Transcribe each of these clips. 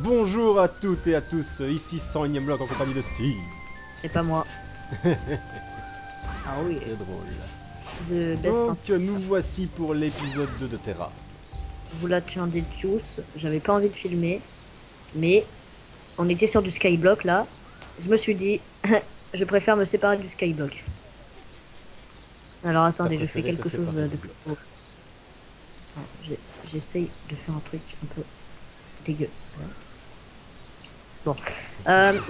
Bonjour à toutes et à tous, ici 101ème bloc en compagnie de Steve. C'est pas moi. Ah oui, C'est drôle. the best. Donc nous voici pour l'épisode 2 de Terra. Vous l'attendez tous. J'avais pas envie de filmer, mais on était sur du skyblock là. Je me suis dit, je préfère me séparer du skyblock. Alors attendez, je fais préféré te quelque chose séparer de plus. Oh. J'essaye de faire un truc un peu dégueu. Bon.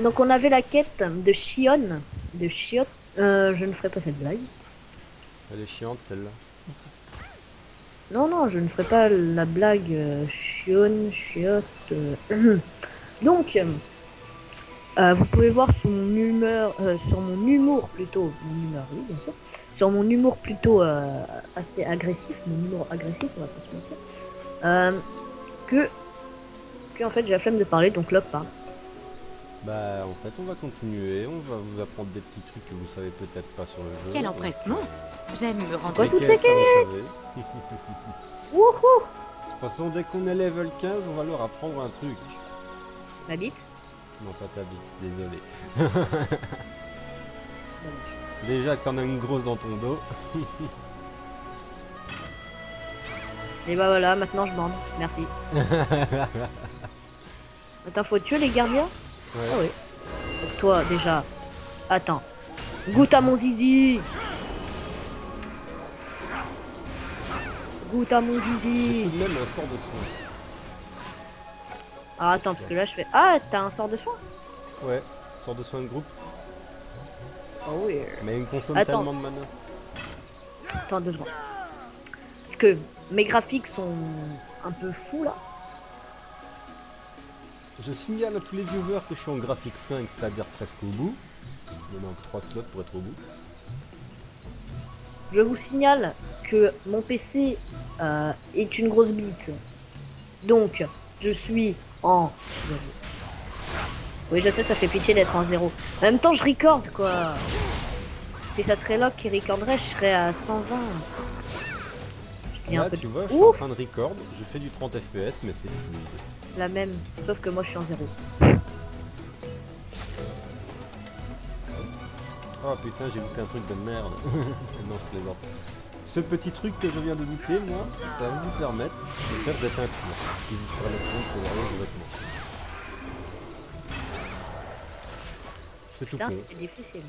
Donc on avait la quête de Shion. De Chiot. Je ne ferai pas cette blague. Elle est chiante celle-là. Non, non, je ne ferai pas la blague Chion, Chiot. Donc, vous pouvez voir sur mon humeur, sur mon humour plutôt, mon humeur, oui, bien sûr, sur mon humour plutôt assez agressif, mon humour agressif, on va pas se mentir, que en fait j'ai la flemme de parler, donc là pas. Bah en fait on va continuer, on va vous apprendre des petits trucs que vous savez peut-être pas sur le jeu. Quel empressement! J'aime me rendre Quoi, toutes Lesquels, ces ça, vous quêtes savez. Wouhou! De toute façon dès qu'on est level 15 on va leur apprendre un truc. Ma bite. Non pas ta bite, désolé. Déjà que t'en as une grosse dans ton dos. Et bah voilà, maintenant je bande, merci. Attends, faut tuer les gardiens? Ouais. Ah oui. Donc toi, déjà, attends. Goûte à mon zizi. Goûte à mon J'ai zizi. tout de même un sort de soin. Ah, attends, parce que là, je fais... Ah, t'as un sort de soin? Ouais, sort de soin de groupe. Oh oui. Mais il me consomme Attends. tellement de mana. Attends, 2 secondes. Parce que mes graphiques sont un peu fous, là. Je signale à tous les viewers que je suis en graphique 5, c'est-à-dire presque au bout. Il manque 3 slots pour être au bout. Je vous signale que mon PC est une grosse bite. Donc, je suis en 0. Oui, je sais, ça fait pitié d'être en 0. En même temps, je record, quoi. Si ça serait là qui recorderait, je serais à 120. Je dis un Là, peu tu de vois, je suis en ouf, train de record, je fais du 30 FPS, mais c'est fluide. la même. Sauf que moi, je suis en 0. Oh putain, j'ai looté un truc de merde. Non, je plaisante. Ce petit truc que je viens de looter, moi, ça va vous permettre de faire des peintures qui vous permettront de colorier vos vêtements. C'est tout Putain, con. c'était difficile.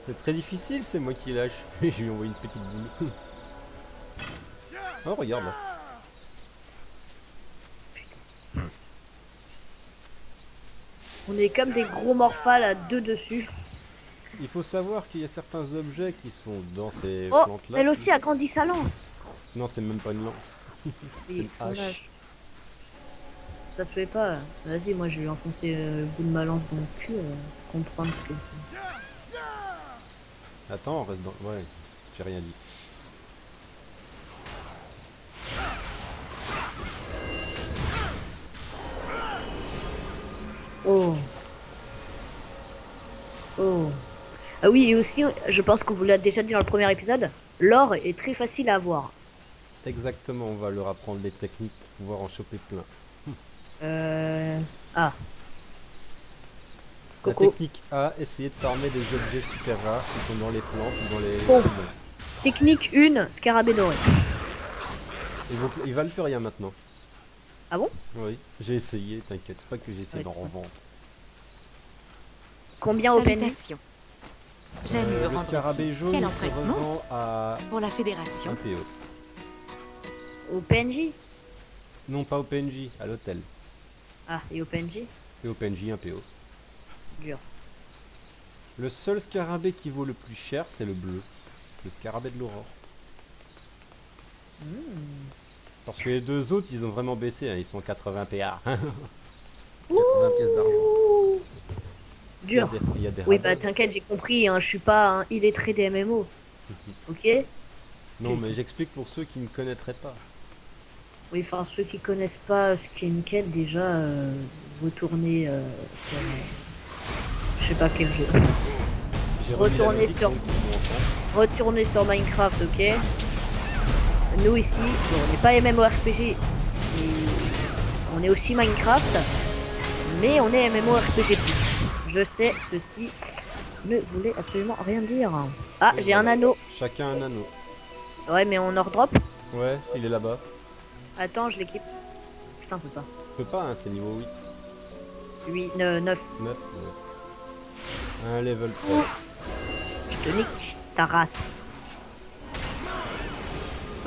C'est très difficile, c'est moi qui lâche. Je lui ai envoyé une petite boule. Oh, regarde là. On est comme des gros morphales à 2 dessus. Il faut savoir qu'il y a certains objets qui sont dans ces Oh, plantes-là. elle aussi a grandi sa lance. Non, c'est même pas une lance. Oui, une son hache. âge. Ça se fait pas. Vas-y, moi, je vais lui enfoncer le bout de ma lance dans le cul. Comprendre ce que c'est. Attends, on reste dans... Ouais, j'ai rien dit. Oh. Oh. Ah oui, et aussi, je pense qu'on vous l'a déjà dit dans le premier épisode, l'or est très facile à avoir. Exactement, on va leur apprendre des techniques pour pouvoir en choper plein. Ah. La Coco. technique A, essayer de farmer des objets super rares qui sont dans les plantes ou dans les... Bon. Technique 1, scarabée doré. Il va le faire rien maintenant. Ah bon? Oui, j'ai essayé, t'inquiète pas que j'ai essayé Ouais. d'en revendre. Combien au PNJ? Salutations! J'aime me Le rendre scarabée utile. jaune Quel se empressement! revend à Pour la 1 fédération, PO. Au PNJ? Non, pas au PNJ, à l'hôtel. Ah, et au PNJ? Et au PNJ, 1 PO. Dur. Le seul scarabée qui vaut le plus cher, c'est le bleu. Le scarabée de l'aurore. Parce que les deux autres, ils ont vraiment baissé, hein, ils sont 80 PA. 80 pièces d'argent. Ouh. Dur. Il y a des Oui, rabais. bah t'inquiète, j'ai compris, hein, je suis pas un illettré des MMO. Ok? Non, mais j'explique pour ceux qui ne connaîtraient pas. Oui, enfin, ceux qui connaissent pas ce qu'est une quête, déjà, retournez sur... je sais pas quel jeu. J'ai remis la Retournez musique, sur- donc ils vont entendre. Retournez sur Minecraft, ok? Nous ici, bon, on n'est pas MMORPG, mais on est aussi Minecraft, mais on est MMORPG+. Je sais, ceci ne voulait absolument rien dire. Ah, Et j'ai un voilà. anneau. Chacun un anneau. Ouais, mais on en redrop. Ouais, il est là-bas. Attends, je l'équipe. Putain, on peut pas. Je peux pas, hein, c'est niveau 8. 8, 9. 9. Un level 3. Je te nique ta race.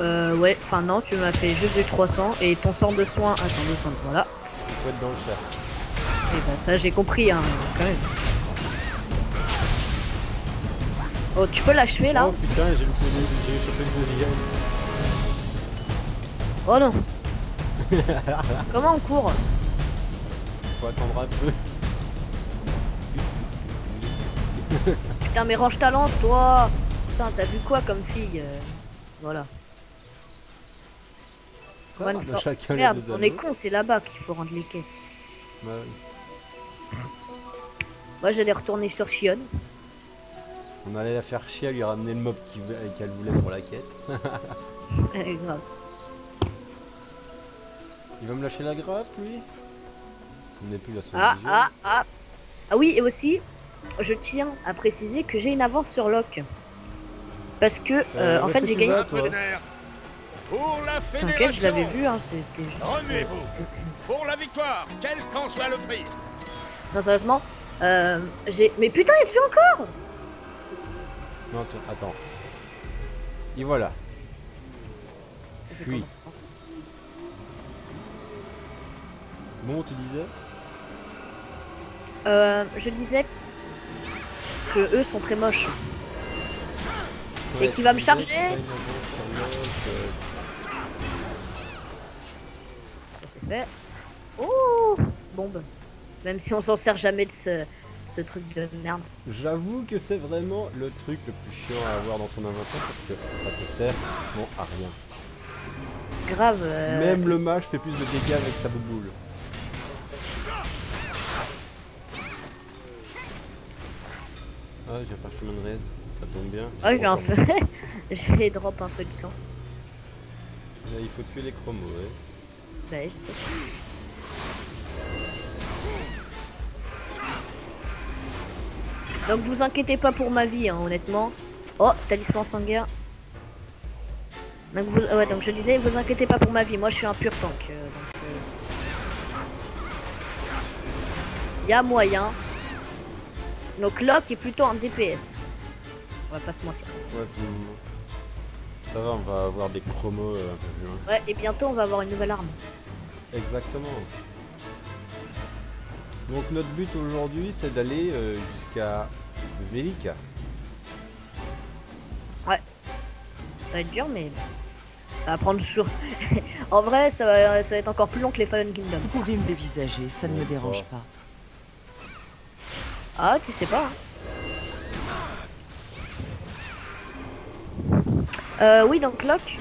Ouais, enfin non, tu m'as fait juste du 300 et ton sort de soin. Attends, 200, voilà. Il faut être dans le cercle. Et ben ça j'ai compris, hein, quand même. Oh, tu peux l'achever là? Oh putain, j'ai chopé le deuxième. Oh non. Comment on court? Faut attendre un peu. Putain, mais range ta lance, toi. Putain, t'as vu quoi comme fille? Voilà. Ça One va, for- chacun les Merde, deux on est anneaux. con, c'est là-bas qu'il faut rendre les quais. Ouais. Moi j'allais retourner sur Shion. On allait la faire chier à lui ramener le mob qu'elle voulait pour la quête. Grave. Il va me lâcher la grappe, lui? On n'est plus la seule Ah, vision. ah, ah. Ah oui, et aussi, je tiens à préciser que j'ai une avance sur Locke. Parce que, en où fait, est-ce que j'ai tu gagné. vas, toi? Pour la fédération. T'inquiète, je l'avais vu, hein, c'était juste. Remuez-vous. Pour la victoire, quel qu'en soit le prix. Non, sérieusement, j'ai. Mais putain, il tue encore! Non, attends. Et voilà. Fuis. Bon, tu disais? Je disais que eux sont très moches. Et Ouais, qui va me tu charger? disais que t'as une avance sur l'autre, Ça c'est fait. Oh! Bombe. Même si on s'en sert jamais de ce truc de merde. J'avoue que c'est vraiment le truc le plus chiant à avoir dans son inventaire parce que ça te sert bon à rien. Grave. Même le mage fait plus de dégâts avec sa bouboule. Ah, j'ai pas chemin de raid, ça tombe bien. Oh, j'ai un feu. Je vais drop un feu de camp. Là, il faut tuer les chromos, ouais. Bah, je sais. Donc vous inquiétez pas pour ma vie, hein, honnêtement. Oh, talisman sanguin. Donc, ouais, donc je disais, vous inquiétez pas pour ma vie. Moi, je suis un pur tank. Il y a moyen. Donc Locke est plutôt un DPS. On va pas se mentir. Ouais, ça va, on va avoir des chromos un peu plus loin. Ouais, et bientôt on va avoir une nouvelle arme. Exactement. Donc notre but aujourd'hui, c'est d'aller jusqu'à Velika. Ça va être dur, mais ça va prendre chaud. En vrai, ça va être encore plus long que les Fallen Kingdom. Vous pouvez me dévisager, ça ne me dérange pas. Ah, tu sais pas. Oui, donc Locke,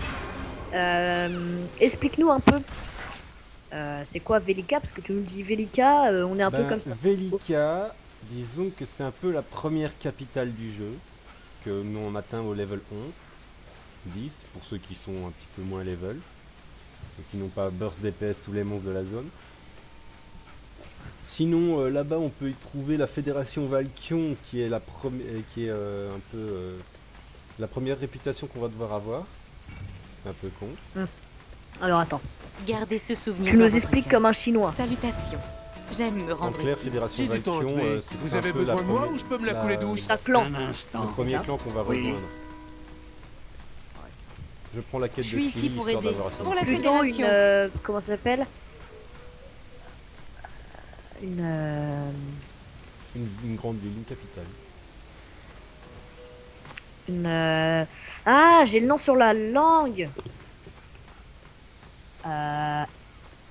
explique-nous un peu. C'est quoi Velika? Parce que tu nous dis Velika, on est un peu comme ça. Velika, disons que c'est un peu la première capitale du jeu, que nous on atteint au level 11. 10 pour ceux qui sont un petit peu moins level, ceux qui n'ont pas burst DPS tous les monstres de la zone. Sinon là-bas on peut y trouver la fédération Valkion qui est la la première réputation qu'on va devoir avoir. C'est un peu con. Alors attends, Gardez ce souvenir. tu dans nous votre expliques cœur. comme un chinois. Salutations. J'aime me En rendre clair, utile. fédération Dis du temps, Valkion, mais c'est vous un avez peu la besoin de moi première- ou je peux me la couler douce? C'est un clan. Un instant. le premier clan qu'on va Oui. rejoindre. Je prends la quête Je de suis ici Philly, pour histoire aider. d'avoir assez Pour de- la Plutôt une, fédération. comment ça s'appelle? une grande ville, une capitale. Ah, j'ai le nom sur la langue.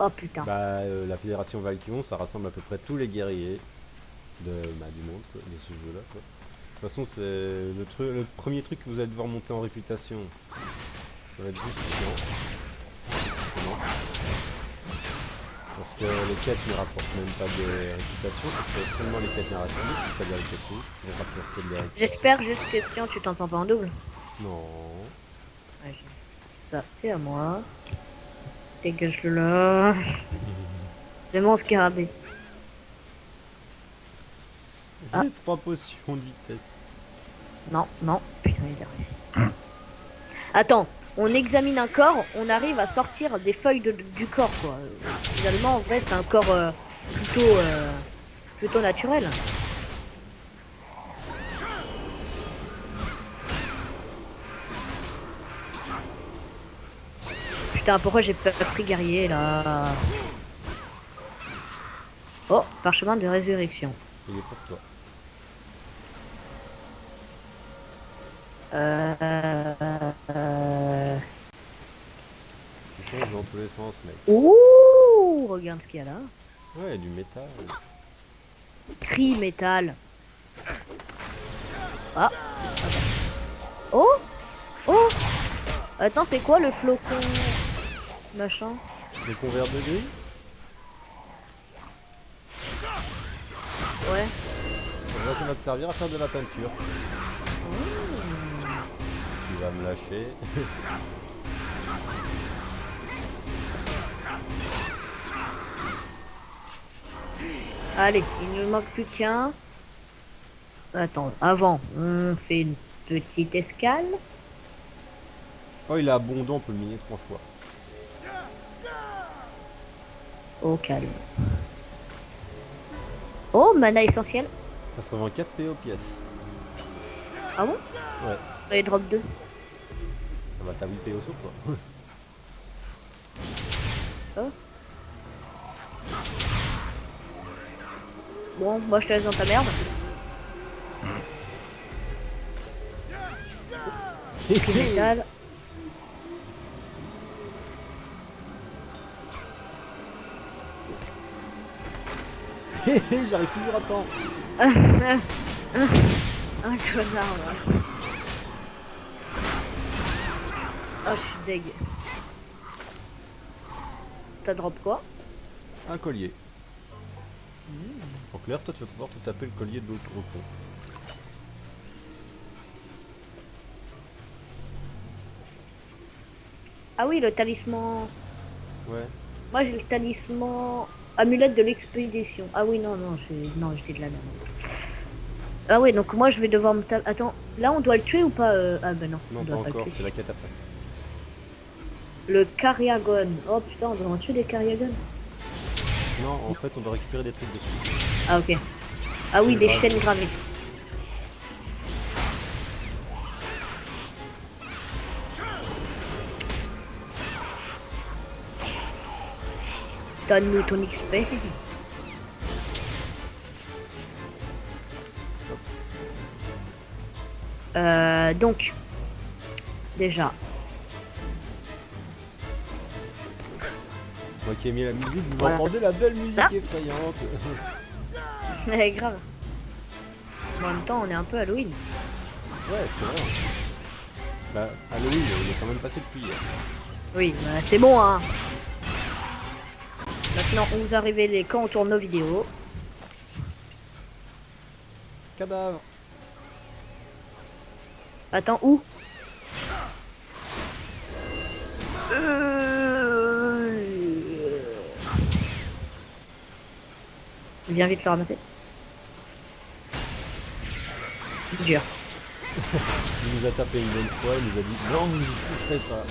Oh putain. La fédération Valkyon, ça rassemble à peu près tous les guerriers du monde, quoi, de ce jeu-là. Quoi. De toute façon, c'est le premier truc que vous allez devoir monter en réputation. Ça va être juste chiant. Comment? Parce que les quêtes ne rapportent même pas de réputation, parce que c'est seulement les quêtes narratives, c'est-à-dire les quêtes rouges, qui vont rapporter de la réputation. J'espère juste question, tu t'entends pas en double. Non. Ouais, ça, c'est à moi. Dégage de là. C'est mon scarabée. Ah. J'ai 3 potions de vitesse. Non, non. Putain, il est arrivé. Attends, on examine un corps, on arrive à sortir des feuilles du corps, quoi. Finalement, en vrai, c'est un corps plutôt naturel. Putain, pourquoi j'ai pas pris guerrier, là? Oh, parchemin de résurrection. Il est pour toi. Tu changes dans tous les sens, mec. Ouh, regarde ce qu'il y a là. Ouais, du métal. Cri métal. Ah. Oh. Oh. Attends, c'est quoi le flocon machin? Le convert de gris. Ouais. Là, ça va te servir à faire de la peinture. Tu vas me lâcher. Allez, il ne manque plus qu'un. Attends, avant, on fait une petite escale. Oh, il est abondant, on peut le miner 3 fois. Au calme. Oh, mana essentiel. Ça se revend 4 PO pièces. Ah bon? Ouais. Et drop 2. Ça va, t'as 8 PO sur toi. Oh. Bon, moi je te laisse dans ta merde. Cri métal. J'arrive toujours à temps. Un connard là. Oh, je suis deg. T'as drop quoi? Un collier. En clair, toi tu vas pouvoir te taper le collier de l'autre con. Ah oui, le talisman. Ouais. Moi j'ai le talisman amulette de l'expédition. Ah oui, non, non, j'étais de la merde. Ah ouais, donc moi je vais devoir me taper. Attends, là on doit le tuer ou pas Ah ben non, Non, on pas doit pas encore, le c'est tuer. la quête après. Le Cariagon. Oh putain, on doit en tuer des Cariagons. Non, en fait, on doit récupérer des trucs dessus. Ah ok. Ah oui, C'est des grave. chaînes gravées. Donne-nous ton XP. Donc, déjà, Moi qui ai mis la musique, vous Voilà. entendez la belle musique Ah. effrayante. grave. En même temps, on est un peu Halloween. Ouais, c'est vrai. Bah, Halloween, il est quand même passé depuis hier. Oui, bah, c'est bon, hein. Maintenant, on vous a révélé quand on tourne nos vidéos. Cadavre. Attends, où? Viens vite le ramasser. Dur. Il nous a tapé une bonne fois, il nous a dit non, vous n'y toucherez pas.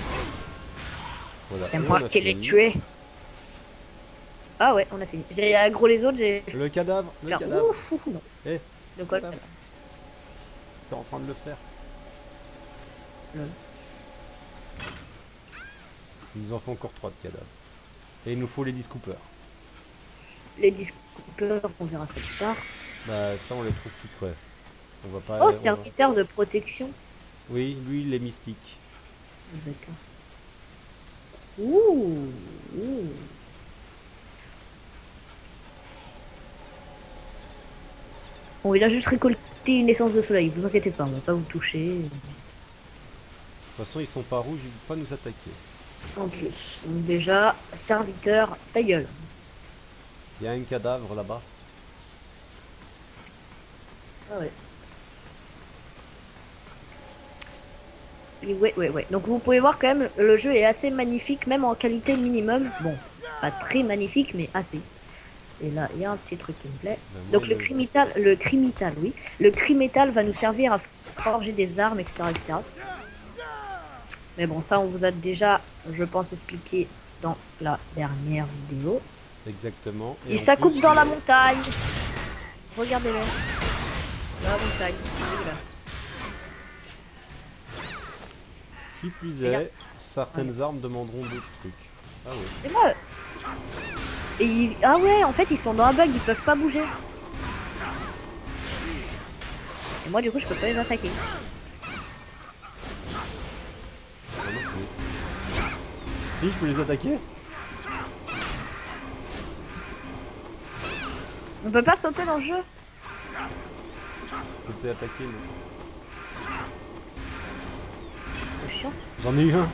Voilà. C'est Et moi on a qui l'ai fini. tué. Ah ouais, on a fini. J'ai aggro les autres, j'ai... Le cadavre, le Faire cadavre. ouf, ouf, non. Eh, De quoi le cadavre. T'es en train de le faire. Lol. Il nous en faut encore 3 de cadavres. Et il nous faut les discoupers. Les discoupeurs, on verra ça plus tard. Bah ça on les trouve tout près. On va pas... Oh, on va- serviteur de protection. Oui, lui il est mystique. D'accord. Ouh, ouh. Bon, il a juste récolté une essence de soleil, vous inquiétez pas, on va pas vous toucher. De toute façon ils sont pas rouges, ils vont pas nous attaquer. En plus, donc déjà, serviteur, ta gueule. Il y a un cadavre là-bas. Ah ouais. Et ouais. Donc vous pouvez voir quand même, le jeu est assez magnifique, même en qualité minimum. Bon, pas très magnifique, mais assez. Et là, il y a un petit truc qui me plaît. Bah, moi, Donc il le me- crimital, oui. Le crimétal va nous servir à forger des armes, etc., etc. Mais bon, ça, on vous a déjà, je pense, expliqué dans la dernière vidéo. Exactement. Et en ça plus, coupe dans la il- montagne. Regardez-le. La montagne. Dégueulasse. Qui plus Regarde. est, certaines armes demanderont d'autres trucs. Ah oui. Et moi. Ah ouais, en fait, ils sont dans un bug, ils peuvent pas bouger. Et moi, du coup, je peux pas les attaquer. Ah non plus. Si, je peux les attaquer? On peut pas sauter dans le jeu. Sauter, attaquer, non. C'est chiant. J'en ai eu un.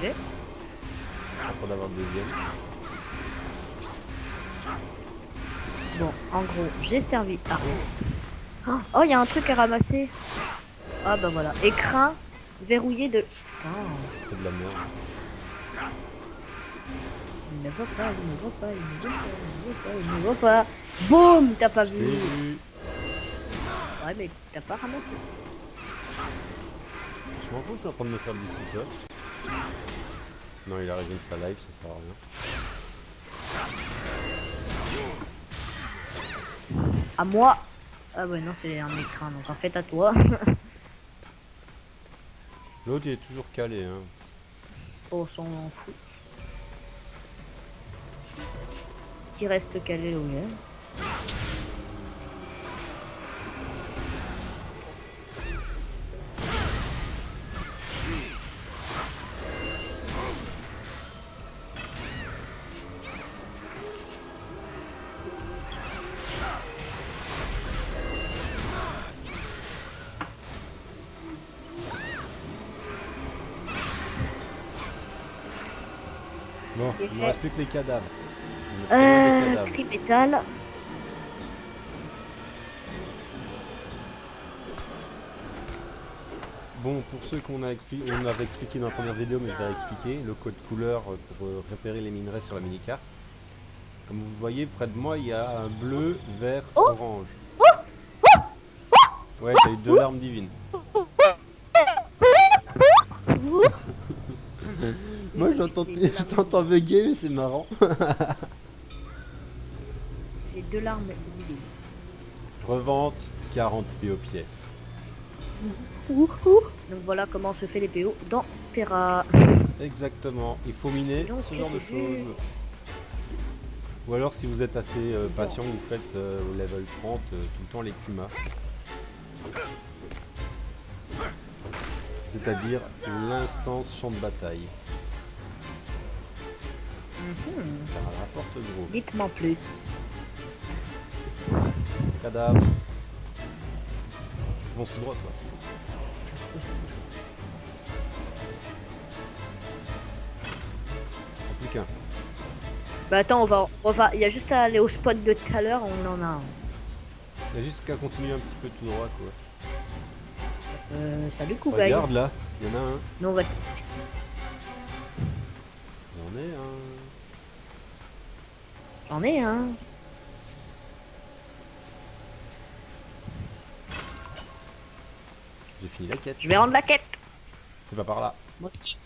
J'ai. En train d'avoir le deuxième. Bon, en gros, j'ai servi à... Oh, il y a un truc à ramasser. Ah bah voilà. Écrin verrouillé de... Oh. C'est de la merde. Il ne voit pas, il ne voit pas, il ne voit pas, il ne voit pas, il ne voit pas. Boum, t'as pas J'ai vu. vu. Ouais, mais t'as pas ramassé. Je m'en fous, je suis en train de me faire du scooter. Non, il a réglé sa live, ça sert à rien. À moi. Ah ouais, non, c'est un écrin, donc en fait à toi. L'autre, il est toujours calé, hein. On s'en fout. Qui reste calé, oui. Bon, il ne reste plus que les cadavres. Il me faut des cadavres. Cri métal. Bon, pour ceux qu'on a on avait expliqué dans la première vidéo, mais je vais expliquer le code couleur pour repérer les minerais sur la mini-carte. Comme vous voyez, près de moi, il y a un bleu, vert, orange. Ouais, t'as eu 2 larmes divines. Moi, je t'entends bugger, mais c'est marrant. J'ai 2 larmes d'idées. Revente 40 PO pièces. Donc voilà comment se fait les PO dans Terra. Exactement, il faut miner Donc, ce genre de j'ai vu. choses. Ou alors si vous êtes assez patient, vous faites au level 30 tout le temps les Kuma. C'est-à-dire l'instance champ de bataille. Ça rapporte gros. Dites-moi plus. Cadavre. Bon, sous droit toi. Plus qu'un. Bah attends, on va, il y a juste à aller au spot de tout à l'heure, on en a un. Il y a juste qu'à continuer un petit peu tout droit quoi. Salut Koubaï. Regarde là, il y en a un. Non, on va... Il y en a un. J'en ai un. J'ai fini la quête. Je vais rendre la quête. C'est pas par là. Moi aussi.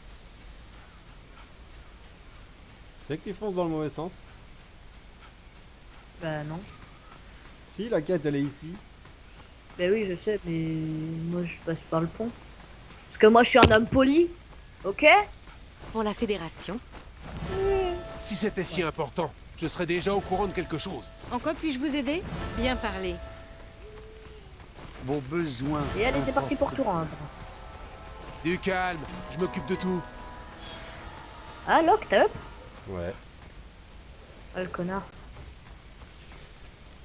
C'est que tu fonces dans le mauvais sens. Bah non. Si, la quête elle est ici. Bah oui, je sais, mais moi je passe par le pont. Parce que moi je suis un homme poli. Ok? Pour la fédération. Si c'était si important, je serais déjà au courant de quelque chose. En quoi puis-je vous aider? Bien parler. Vos besoins. Et allez, c'est parti pour tout rendre. Du calme, je m'occupe de tout. Ah, locked up? Ouais. Ah, le connard.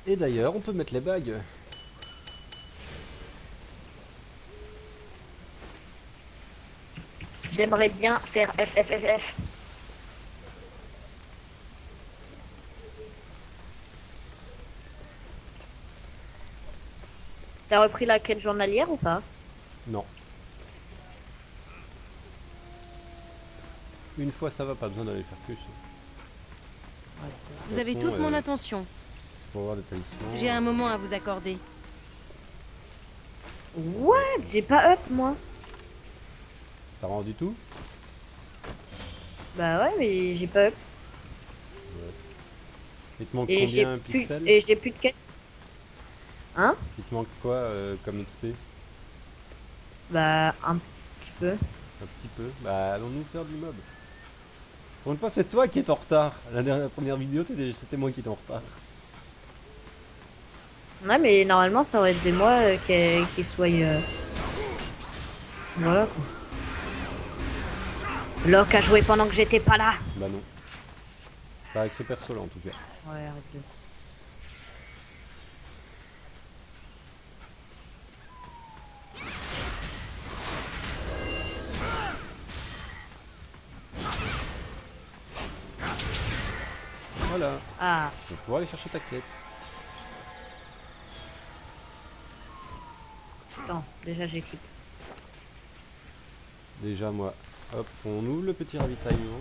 Et d'ailleurs, on peut mettre les bagues. J'aimerais bien faire FFFF. T'as repris la quête journalière ou pas? Non. Une fois ça va, pas besoin d'aller faire plus. Ouais. Vous avez façon, toute mon attention. Pour avoir des talismans. J'ai un moment à vous accorder. What? J'ai pas up moi. T'as rendu tout? Bah ouais, mais j'ai pas up. Il te manque Et j'ai combien plus, pixels? et j'ai plus de quête. Hein? Il te manque quoi comme XP? Bah un petit peu. Un petit peu. Bah allons-nous faire du mob. Pour une fois c'est toi qui es en retard. La première vidéo c'était moi qui étais en retard. Ouais, mais normalement ça aurait été des mois qui soient. Voilà quoi. Locke a joué pendant que j'étais pas là. Bah non. Pas avec ce perso là en tout cas. Ouais, arrête. Voilà. Ah, Tu vas pouvoir aller chercher ta quête. attends, déjà j'équipe. Déjà moi. Hop, on ouvre le petit ravitaillement.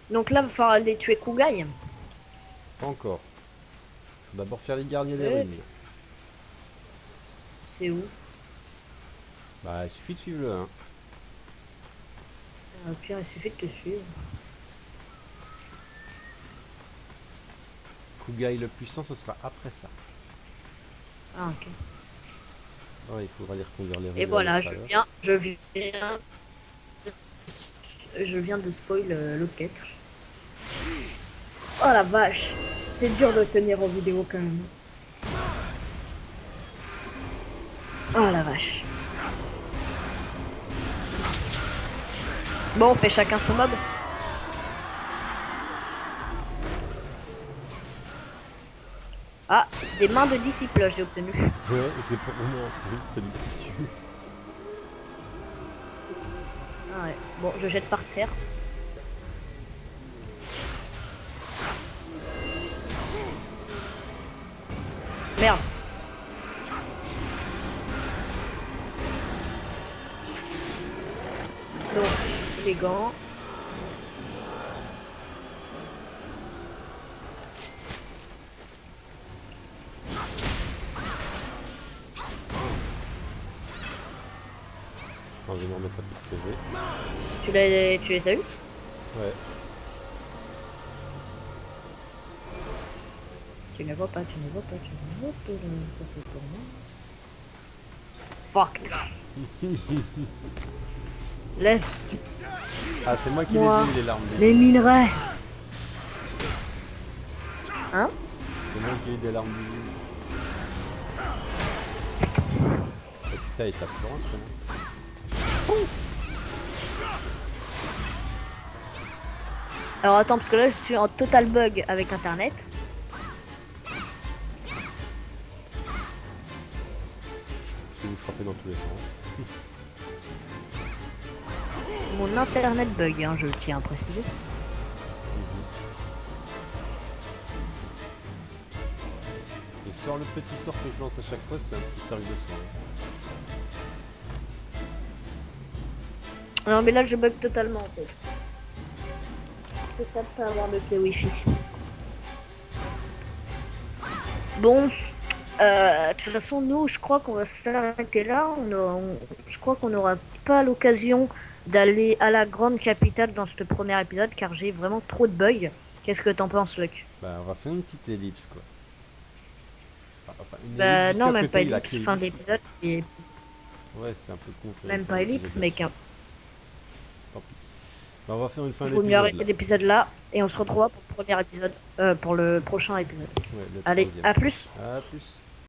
Donc là, il va falloir aller tuer Kugai. Pas encore. Faut d'abord faire les gardiens des Ouais. ruines. C'est où? Bah il suffit de suivre le 1. Au pire, il suffit de te suivre. Kugai le puissant ce sera après ça. Ah, ok. Ouais, il faudra aller reconduire les ruines. Et voilà, tout à l'heure. je viens de spoil l'autre quête. Oh la vache, c'est dur de tenir en vidéo quand même. Oh la vache. Bon, on fait chacun son mob. Ah, des mains de disciples j'ai obtenu. Ouais, et c'est pour moi en plus, c'est délicieux. Ah ouais. Bon, je jette par terre. Merde. Donc, les gants. Enfin, je vais me remettre à tout PV. Tu les as eu? Ouais. Tu ne vois pas, tu ne vois pas, tu ne vois pas, tu ne vois pas. Fuck. Laisse Ah, c'est moi qui Moi. les ai eu les larmes. les minerais. Hein? C'est moi qui ai eu des larmes du vide. Oh, putain, il tape Florence comment? Alors attends, parce que là je suis en total bug avec internet. Je vais vous frapper dans tous les sens. Mon internet bug, hein, je tiens à préciser. Histoire, le petit sort que je lance à chaque fois, c'est un petit cercle de soin. Non mais là je bug totalement en fait. C'est ça de pas avoir de clé wifi. Bon, de toute façon nous je crois qu'on va s'arrêter là. Je crois qu'on n'aura pas l'occasion d'aller à la grande capitale dans ce premier épisode car j'ai vraiment trop de bugs. Qu'est-ce que t'en penses, Luc? Bah, on va faire une petite ellipse quoi. Enfin, une Bah ellipse non, jusqu'à ce même que pas t'aies la ellipse, clé fin wifi. d'épisode et Ouais, c'est un peu con. même pas ellipse, mais qu'un. Tant pis. Bah, on va faire une fin Il vaut mieux d'épisode. arrêter là. l'épisode là et on se retrouvera pour le premier épisode, pour le prochain épisode. Ouais, le Allez, troisième. à plus. À plus.